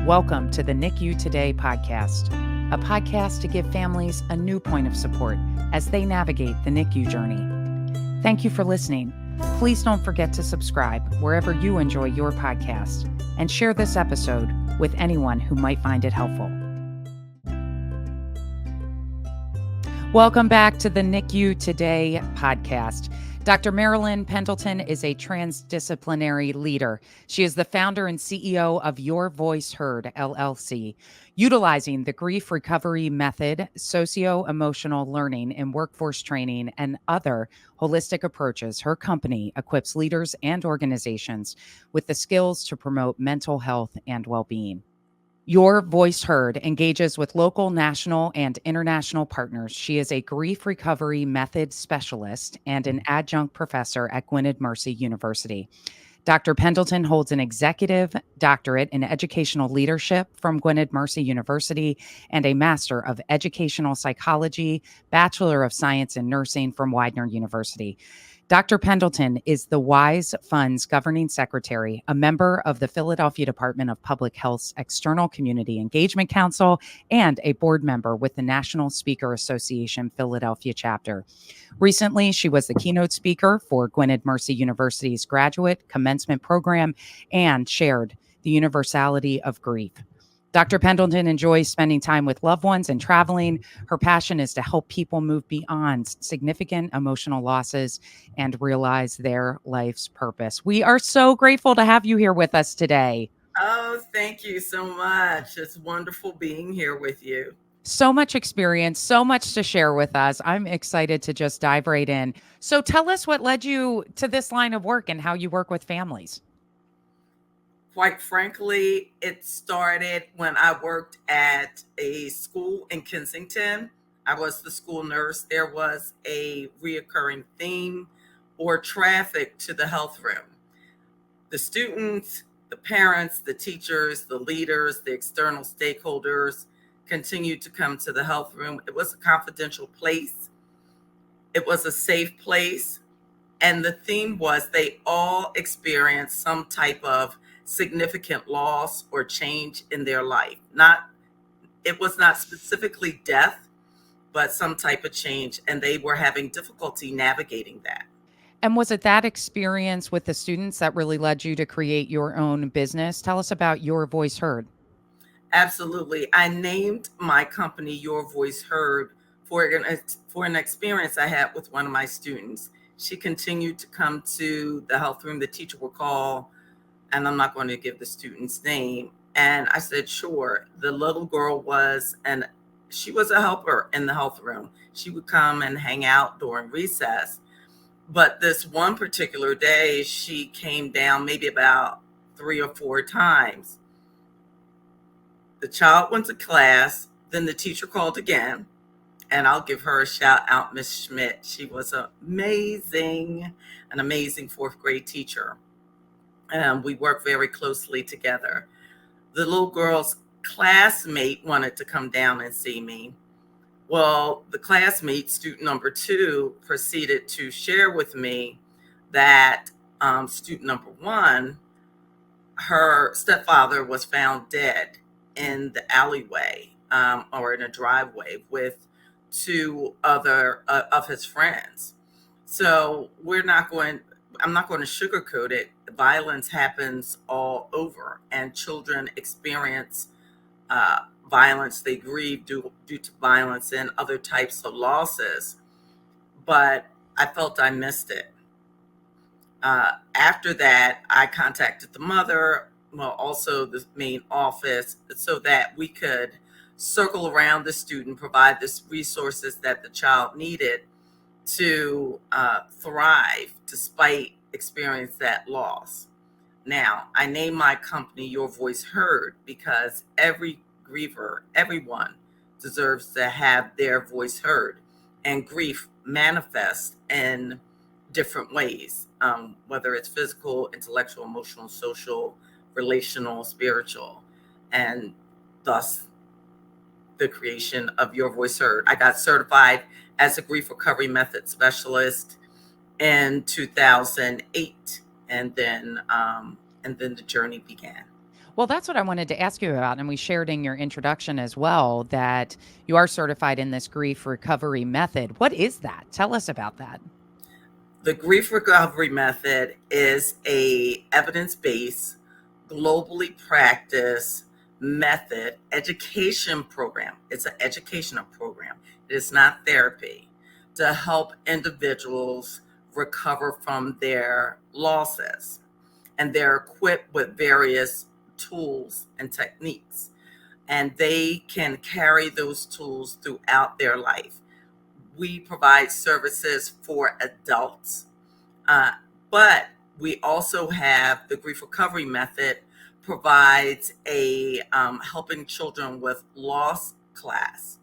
Welcome to the NICU Today podcast, a podcast to give families a new point of support as they navigate the NICU journey. Thank you for listening. Please don't forget to subscribe wherever you enjoy your podcast and share this episode with anyone who might find it helpful. Welcome back to the NICU Today podcast. Dr. Marilyn Pendleton is a transdisciplinary leader. She is the founder and CEO of Your Voice Heard, LLC. Utilizing the grief recovery method, socio-emotional learning, and workforce training, and other holistic approaches, her company equips leaders and organizations with the skills to promote mental health and well-being. Your Voice Heard engages with local, national, and international partners. She is a grief recovery method specialist and an adjunct professor at Gwynedd Mercy University. Dr. Pendleton holds an executive doctorate in educational leadership from Gwynedd Mercy University and a Master of Educational Psychology, Bachelor of Science in Nursing from Widener University. Dr. Pendleton is the WISE Fund's governing secretary, a member of the Philadelphia Department of Public Health's External Community Engagement Council, and a board member with the National Speaker Association Philadelphia chapter. Recently, she was the keynote speaker for Gwynedd Mercy University's graduate commencement program and shared the universality of grief. Dr. Pendleton enjoys spending time with loved ones and traveling. Her passion is to help people move beyond significant emotional losses and realize their life's purpose. We are so grateful to have you here with us today. Oh, thank you so much. It's wonderful being here with you. So much experience, so much to share with us. I'm excited to just dive right in. So tell us what led you to this line of work and how you work with families. Quite frankly, it started when I worked at a school in Kensington. I was the school nurse. There was a reoccurring theme or traffic to the health room. The students, the parents, the teachers, the leaders, the external stakeholders continued to come to the health room. It was a confidential place. It was a safe place. And the theme was they all experienced some type of significant loss or change in their life. It was not specifically death, but some type of change, and they were having difficulty navigating that. And was it that experience with the students that really led you to create your own business? Tell us about Your Voice Heard. Absolutely. I named my company Your Voice Heard for an experience I had with one of my students. She continued to come to the health room. The teacher would call, and I'm not going to give the student's name. And I said, sure. The little girl she was a helper in the health room. She would come and hang out during recess. But this one particular day, she came down maybe about 3 or 4 times. The child went to class. Then the teacher called again. And I'll give her a shout out, Miss Schmidt. She was an amazing 4th grade teacher. And we worked very closely together. The little girl's classmate wanted to come down and see me. Well, the classmate, student number 2, proceeded to share with me that student number 1, her stepfather was found dead in the alleyway or in a driveway with 2 other of his friends. So I'm not going to sugarcoat it. Violence happens all over, and children experience violence. They grieve due to violence and other types of losses. But I felt I missed it. After that, I contacted the mother, also the main office, so that we could circle around the student, provide the resources that the child needed to thrive despite experience that loss. Now, I named my company Your Voice Heard because every griever, everyone deserves to have their voice heard. And grief manifests in different ways, whether it's physical, intellectual, emotional, social, relational, spiritual, and thus the creation of Your Voice Heard. I got certified as a grief recovery method specialist in 2008, and then the journey began. Well, that's what I wanted to ask you about. And we shared in your introduction as well that you are certified in this grief recovery method. What is that? Tell us about that. The grief recovery method is a evidence-based, globally practiced method education program. It's an educational program. It is not therapy, to help individuals recover from their losses. And they're equipped with various tools and techniques, and they can carry those tools throughout their life. We provide services for adults, uh, but we also have the grief recovery method provides a helping children with loss class.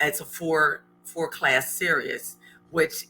It's a four class series, which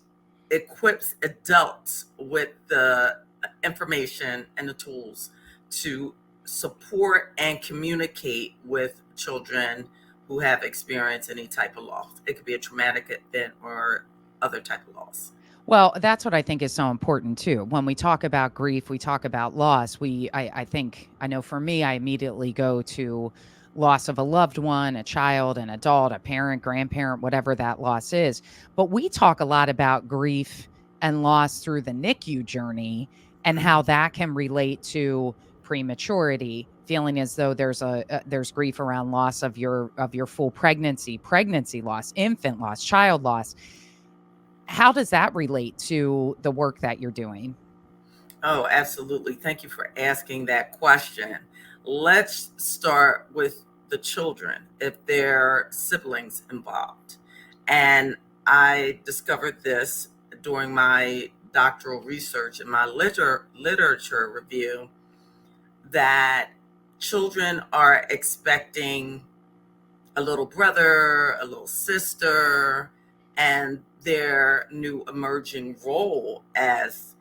equips adults with the information and the tools to support and communicate with children who have experienced any type of loss. It could be a traumatic event or other type of loss. Well, that's what I think is so important too. When we talk about grief, we talk about loss. I think, I know for me, I immediately go to loss of a loved one, a child, an adult, a parent, grandparent, whatever that loss is. But we talk a lot about grief and loss through the NICU journey and how that can relate to prematurity, feeling as though there's grief around loss of your full pregnancy loss, infant loss, child loss. How does that relate to the work that you're doing? Oh, absolutely. Thank you for asking that question. Let's start with the children, if there are siblings involved. And I discovered this during my doctoral research and my literature review, that children are expecting a little brother, a little sister, and their new emerging role as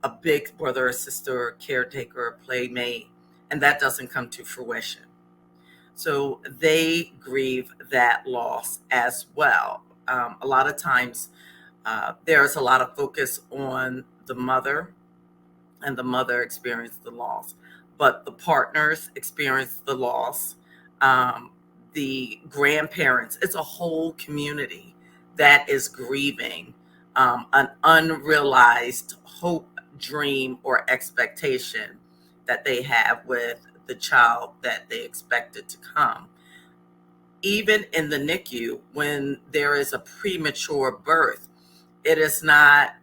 a big brother or sister, caretaker, playmate, and that doesn't come to fruition. So they grieve that loss as well. A lot of times, there's a lot of focus on the mother, and the mother experienced the loss, but the partners experienced the loss. Um, the grandparents, it's a whole community that is grieving an unrealized hope, dream, or expectation that they have with the child that they expected to come. Even in the NICU, when there is a premature birth, it is not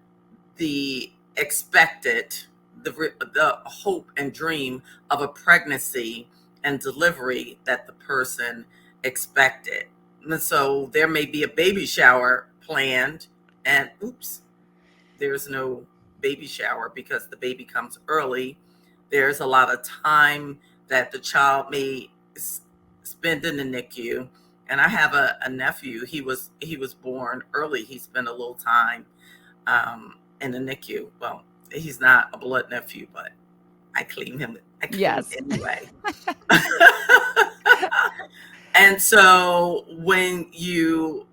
the expected, the hope and dream of a pregnancy and delivery that the person expected. And so there may be a baby shower planned, and oops, there's no baby shower because the baby comes early. There's a lot of time that the child may spend in the NICU. And I have a nephew. He was born early. He spent a little time in the NICU. Well, he's not a blood nephew, but I claim him. I claim him Yes. anyway. And so when you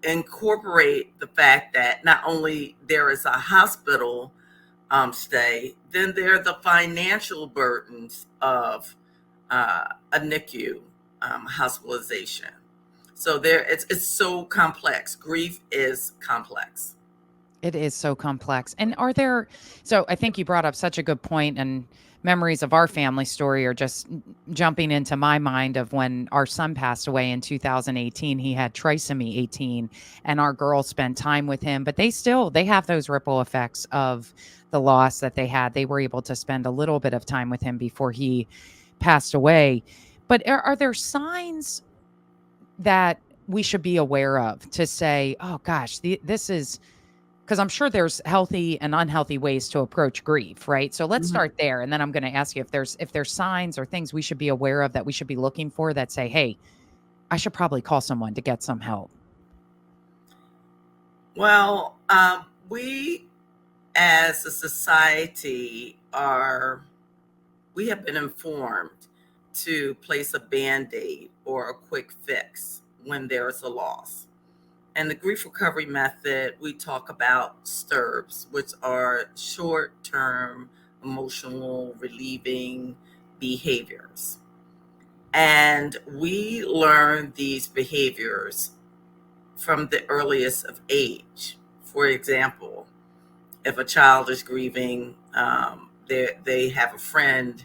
incorporate the fact that not only there is a hospital stay, then there are the financial burdens of a NICU hospitalization. So it's so complex. Grief is complex. It is so complex. And are there, so I think you brought up such a good point, and memories of our family story are just jumping into my mind of when our son passed away in 2018. He had trisomy 18, and our girls spent time with him, but they have those ripple effects of the loss that they had. They were able to spend a little bit of time with him before he passed away. But are there signs that we should be aware of to say, oh gosh, this is, because I'm sure there's healthy and unhealthy ways to approach grief, right? So let's Mhm. start there, and then I'm going to ask you if there's signs or things we should be aware of that we should be looking for that say, "Hey, I should probably call someone to get some help." Well, we as a society we have been informed to place a band-aid or a quick fix when there's a loss. And the grief recovery method, we talk about STIRBs, which are short-term emotional relieving behaviors. And we learn these behaviors from the earliest of age. For example, if a child is grieving, they have a friend,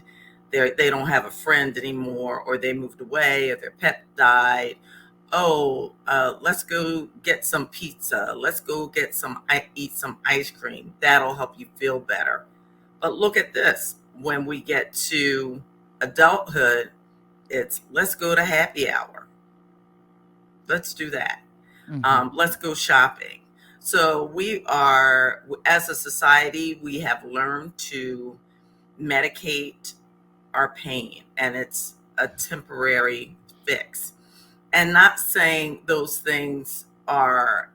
they don't have a friend anymore, or they moved away, or their pet died. Oh, let's go get some pizza. Let's go get eat some ice cream. That'll help you feel better. But look at this. When we get to adulthood, it's let's go to happy hour. Let's do that. Let's go shopping. So we are, as a society, we have learned to medicate our pain, and it's a temporary fix. And not saying those things are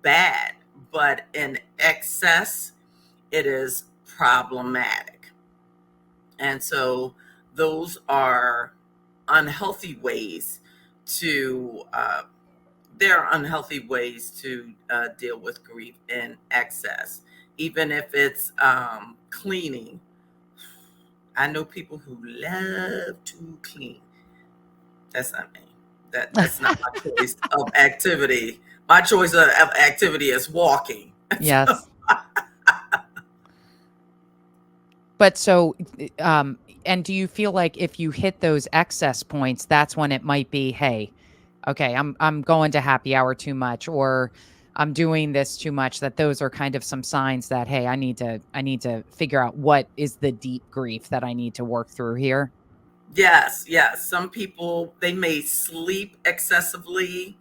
bad, but in excess, it is problematic. And so those are unhealthy ways to there are unhealthy ways to deal with grief in excess, even if it's cleaning. I know people who love to clean. That's not me. That's not my choice of activity. My choice of activity is walking. Yes. But so, and do you feel like if you hit those excess points, that's when it might be, hey, okay, I'm going to happy hour too much, or I'm doing this too much, that those are kind of some signs that, hey, I need to figure out what is the deep grief that I need to work through here? Yes, yes. Some people, they may sleep excessively.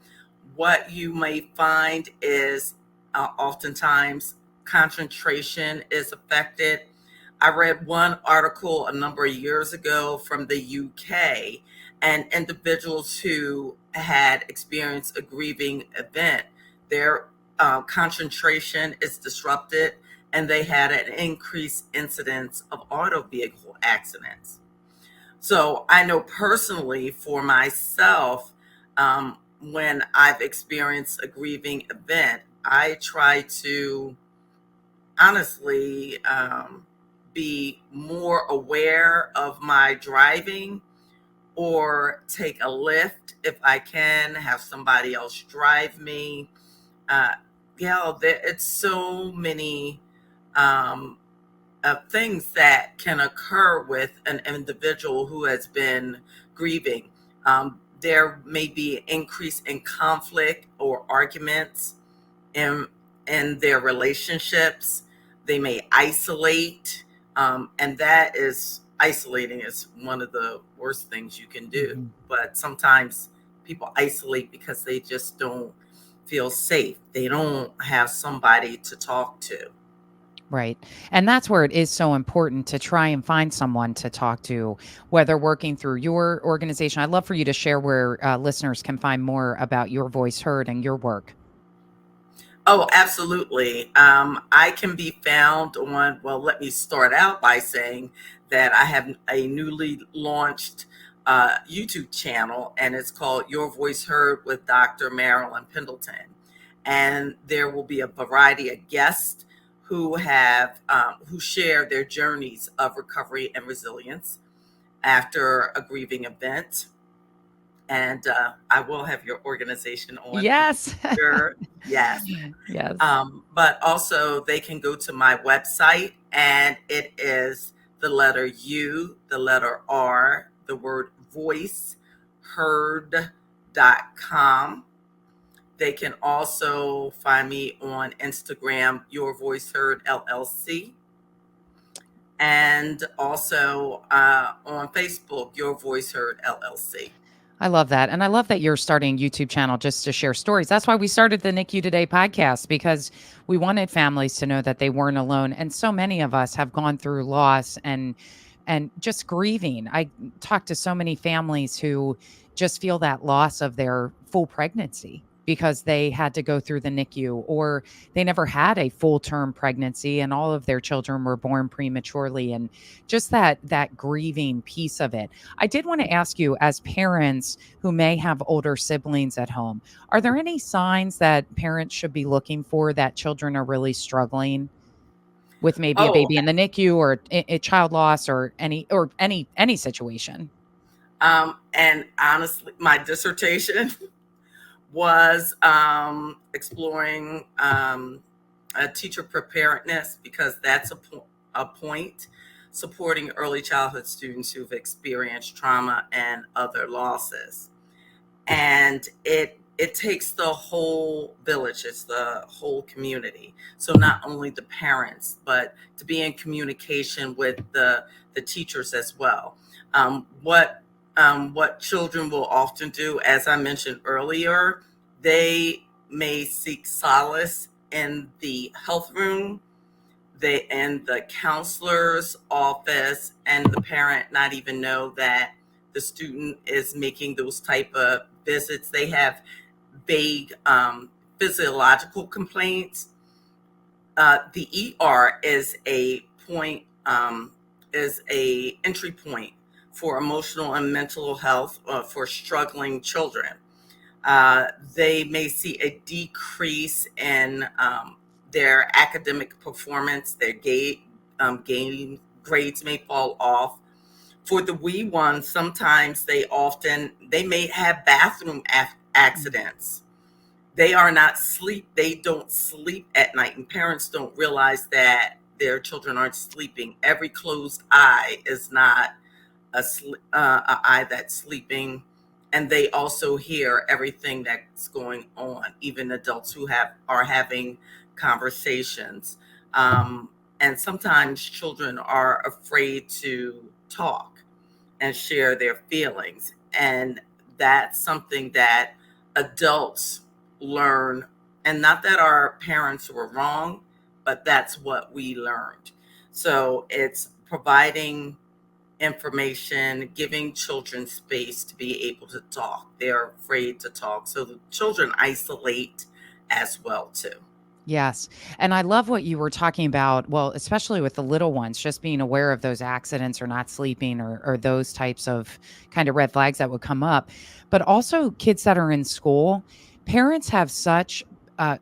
What you may find is oftentimes concentration is affected. I read one article a number of years ago from the UK, and individuals who had experienced a grieving event, their concentration is disrupted, and they had an increased incidence of auto vehicle accidents. So I know personally for myself, when I've experienced a grieving event, I try to honestly be more aware of my driving, or take a lift if I can, have somebody else drive me. Uh, it's so many um, things that can occur with an individual who has been grieving. There may be an increase in conflict or arguments in their relationships. They may isolate, and that is isolating is one of the worst things you can do. Mhm. But sometimes people isolate because they just don't feel safe. They don't have somebody to talk to. Right. And that's where it is so important to try and find someone to talk to, whether working through your organization. I'd love for you to share where listeners can find more about Your Voice Heard and your work. Oh, absolutely. I can be found on, well, let me start out by saying that I have a newly launched YouTube channel, and it's called Your Voice Heard with Dr. Marilyn Pendleton. And there will be a variety of guests who share their journeys of recovery and resilience after a grieving event. And I will have your organization on in the Yes. future. Yes. Yes. But also they can go to my website, and it is the letter U, the letter R, the word voice, heard.com. They can also find me on Instagram, Your Voice Heard LLC, and also on Facebook, Your Voice Heard LLC. I love that. And I love that you're starting a YouTube channel just to share stories. That's why we started the NICU Today podcast, because we wanted families to know that they weren't alone. And so many of us have gone through loss and just grieving. I talk to so many families who just feel that loss of their full pregnancy because they had to go through the NICU, or they never had a full term pregnancy and all of their children were born prematurely, and just that grieving piece of it. I did want to ask you, as parents who may have older siblings at home, are there any signs that parents should be looking for that children are really struggling? with maybe a Oh, baby in the NICU or a child loss or any situation? and honestly, my dissertation was exploring teacher preparedness, because that's a point, supporting early childhood students who've experienced trauma and other losses. And it takes the whole village, it's the whole community. So not only the parents, but to be in communication with the teachers as well. What children will often do, as I mentioned earlier, they may seek solace in the health room, they in the counselor's office, and the parent not even know that the student is making those type of visits. They have vague physiological complaints. The ER is a point, is a entry point for emotional and mental health for struggling children. They may see a decrease in their academic performance. Their game grades may fall off. For the wee ones, sometimes they may have bathroom accidents. They don't sleep at night, and parents don't realize that their children aren't sleeping. Every closed eye is not a eye that's sleeping, and they also hear everything that's going on, even adults who are having conversations. And sometimes children are afraid to talk and share their feelings, and that's something that adults learn. And not that our parents were wrong, but that's what we learned. So it's providing information, giving children space to be able to talk. They're afraid to talk. So the children isolate as well too. Yes. And I love what you were talking about. Well, especially with the little ones, just being aware of those accidents or not sleeping or those types of kind of red flags that would come up. But also kids that are in school, parents have such a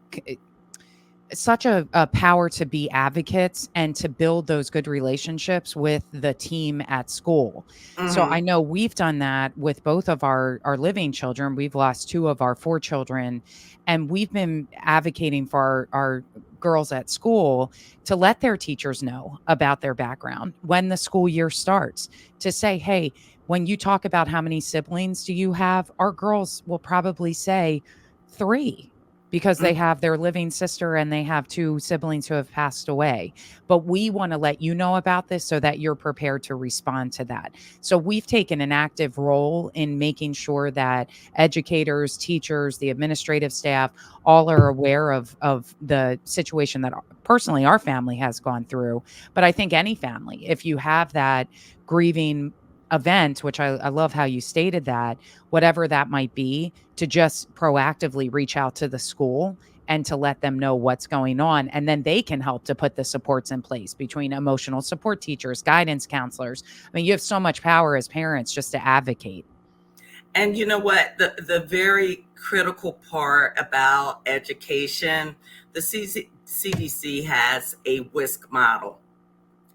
power to be advocates and to build those good relationships with the team at school. So I Hmm. know we've done that with both of our living children. We've lost two of our four children, and we've been advocating for our girls at school to let their teachers know about their background when the school year starts, to say, hey, when you talk about how many siblings do you have, our girls will probably say three, because they have their living sister and they have two siblings who have passed away. But we want to let you know about this so that you're prepared to respond to that. So we've taken an active role in making sure that educators, teachers, the administrative staff all are aware of the situation that personally our family has gone through. But I think any family, if you have that grieving event, which I love how you stated that, whatever that might be, to just proactively reach out to the school and to let them know what's going on. And then they can help to put the supports in place between emotional support teachers, guidance counselors. I mean, you have so much power as parents just to advocate. And you know what? The very critical part about education, the CDC has a WISC model,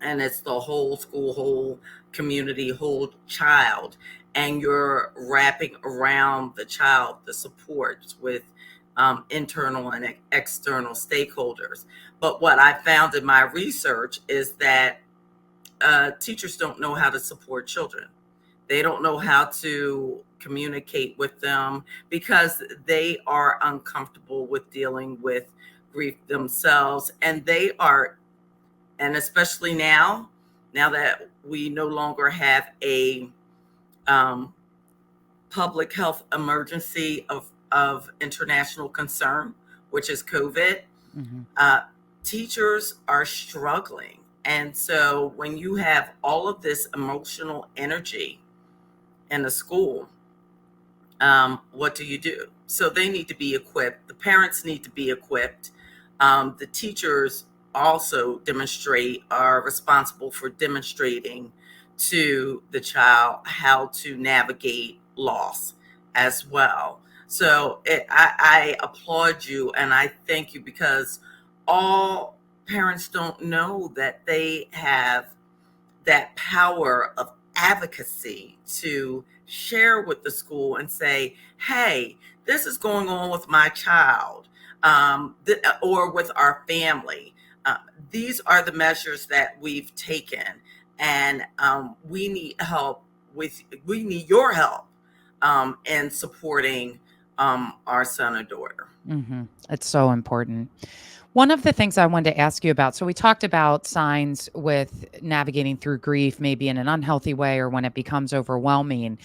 and it's the whole school, whole community, whole child. And you're wrapping around the child the supports with internal and external stakeholders. But what I found in my research is that teachers don't know how to support children. They don't know how to communicate with them because they are uncomfortable with dealing with grief themselves. And especially now that we no longer have a um, public health emergency of international concern, which is COVID, Mhm. uh, teachers are struggling. And so when you have all of this emotional energy in a school, what do you do? So they need to be equipped. The parents need to be equipped. The teachers also are responsible for demonstrating to the child how to navigate loss as well. So I applaud you and I thank you, because all parents don't know that they have that power of advocacy to share with the school and say, hey, this is going on with my child, or with our family. Uh, these are the measures that we've taken, and we need help we need your help in supporting our son or daughter. It's so important. One of the things I wanted to ask you about, so we talked about signs with navigating through grief, maybe in an unhealthy way or when it becomes overwhelming.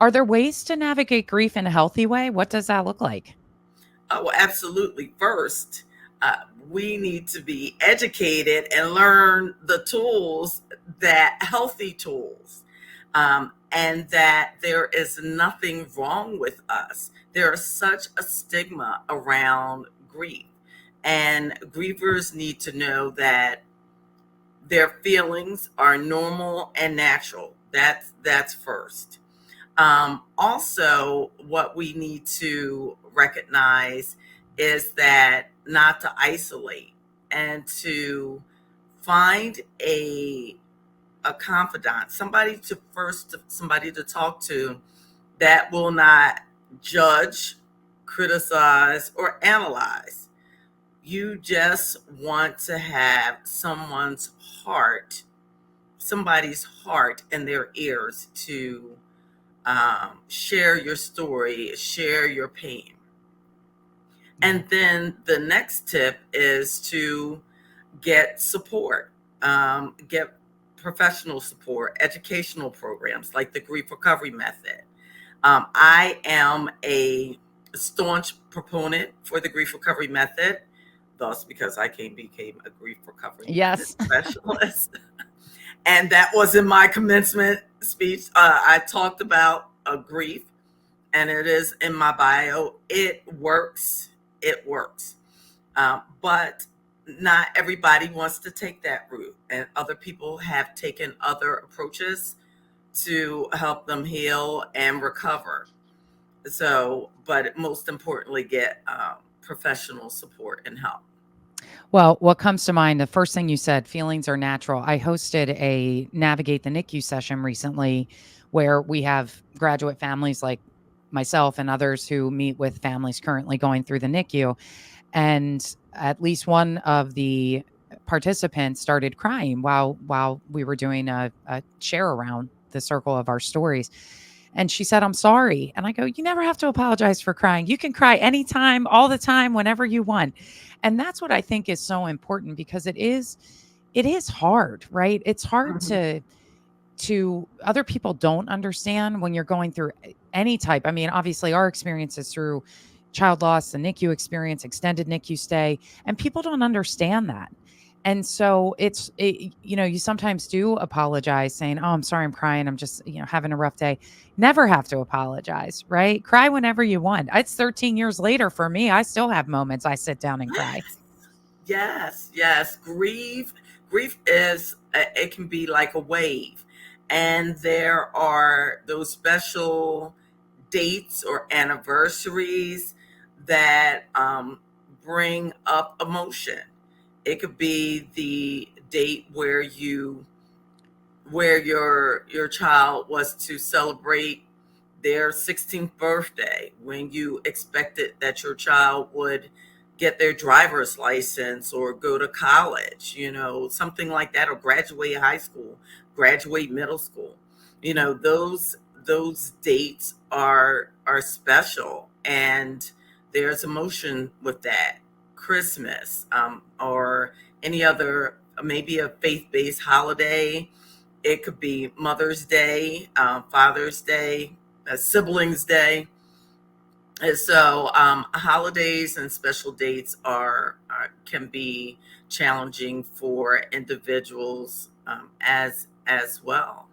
Are there ways to navigate grief in a healthy way? What does that look like? Oh, absolutely. First, uh, we need to be educated and learn the tools, that healthy tools, and that there is nothing wrong with us. There is such a stigma around grief, and grievers need to know that their feelings are normal and natural. That's first. Also, what we need to recognize is that not to isolate, and to find a confidant, somebody to talk to that will not judge, criticize, or analyze. You just want to have somebody's heart in their ears to share your story, share your pain. And then the next tip is to get support, get professional support, educational programs like the Grief Recovery Method. I am a staunch proponent for the Grief Recovery Method, thus because became a grief recovery method Yes. specialist. And that was in my commencement speech. I talked about grief, and it is in my bio. It works. It works. But not everybody wants to take that route, and other people have taken other approaches to help them heal and recover. So, but most importantly, get professional support and help. Well, what comes to mind, the first thing you said, feelings are natural. I hosted a Navigate the NICU session recently where we have graduate families like myself and others who meet with families currently going through the NICU. And at least one of the participants started crying while we were doing a share around the circle of our stories. And she said, I'm sorry. And I go, you never have to apologize for crying. You can cry anytime, all the time, whenever you want. And that's what I think is so important, because it is hard, right? It's hard Mhm. to other people don't understand when you're going through any type. I mean, obviously our experiences through child loss, the NICU experience, extended NICU stay, and people don't understand that. And so you sometimes do apologize saying, oh, I'm sorry, I'm crying. I'm just, having a rough day. Never have to apologize, right? Cry whenever you want. It's 13 years later for me. I still have moments I sit down and cry. Yes, yes. Grief is, it can be like a wave. And there are those special dates or anniversaries that bring up emotion. It could be the date where your child was to celebrate their 16th birthday, when you expected that your child would get their driver's license or go to college, something like that, or graduate high school, graduate middle school. Those dates are special, and there's emotion with that. Christmas, or any other, maybe a faith-based holiday. It could be Mother's Day, Father's Day, Siblings Day. And so, holidays and special dates can be challenging for individuals, as well.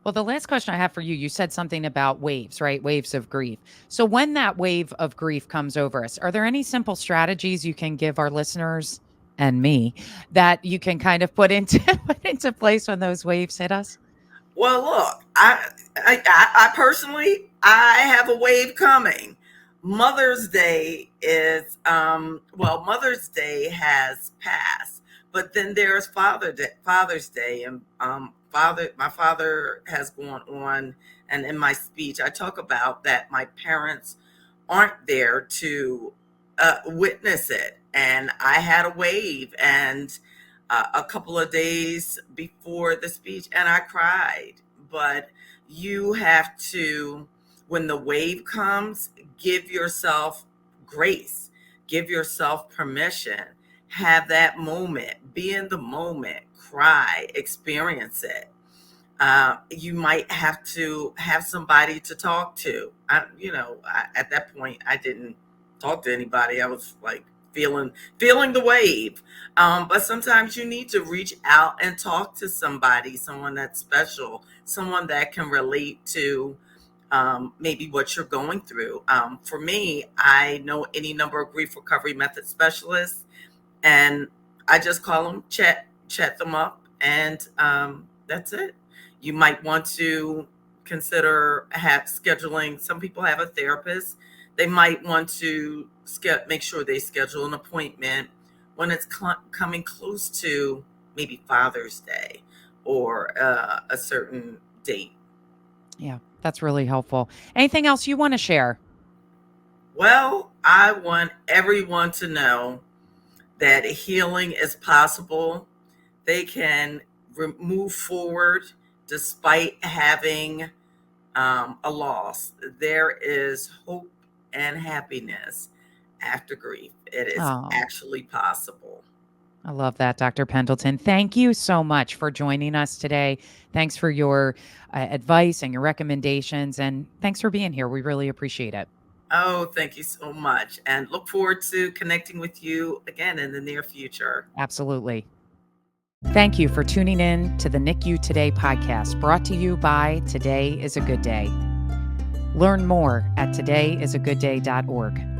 Well, the last question I have for you, you said something about waves, right? Waves of grief. So when that wave of grief comes over us, are there any simple strategies you can give our listeners and me that you can kind of put into put into place when those waves hit us? Well, look, I personally, I have a wave coming. Mother's Day is Mother's Day has passed, but then there's Father's Day, and my father has gone on, and in my speech I talk about that my parents aren't there to witness it, and I had a wave, and a couple of days before the speech, and I cried. But you have to, when the wave comes, give yourself grace, give yourself permission, have that moment, be in the moment, cry, experience it. You might have to have somebody to talk to. At that point, I didn't talk to anybody. I was like feeling the wave. But sometimes you need to reach out and talk to somebody, someone that's special, someone that can relate to maybe what you're going through. For me, I know any number of grief recovery method specialists, and I just call them, chat them up, and that's it. You might want to consider scheduling. Some people have a therapist. They might want to make sure they schedule an appointment when it's coming close to maybe Father's Day or a certain date. Yeah, that's really helpful. Anything else you want to share? Well, I want everyone to know that healing is possible. They can move forward despite having a loss. There is hope and happiness after grief. It is actually possible. I love that, Dr. Pendleton. Thank you so much for joining us today. Thanks for your advice and your recommendations, and thanks for being here. We really appreciate it. Oh, thank you so much, and look forward to connecting with you again in the near future. Absolutely. Thank you for tuning in to the NICU Today podcast, brought to you by Today is a Good Day. Learn more at todayisagooddday.org.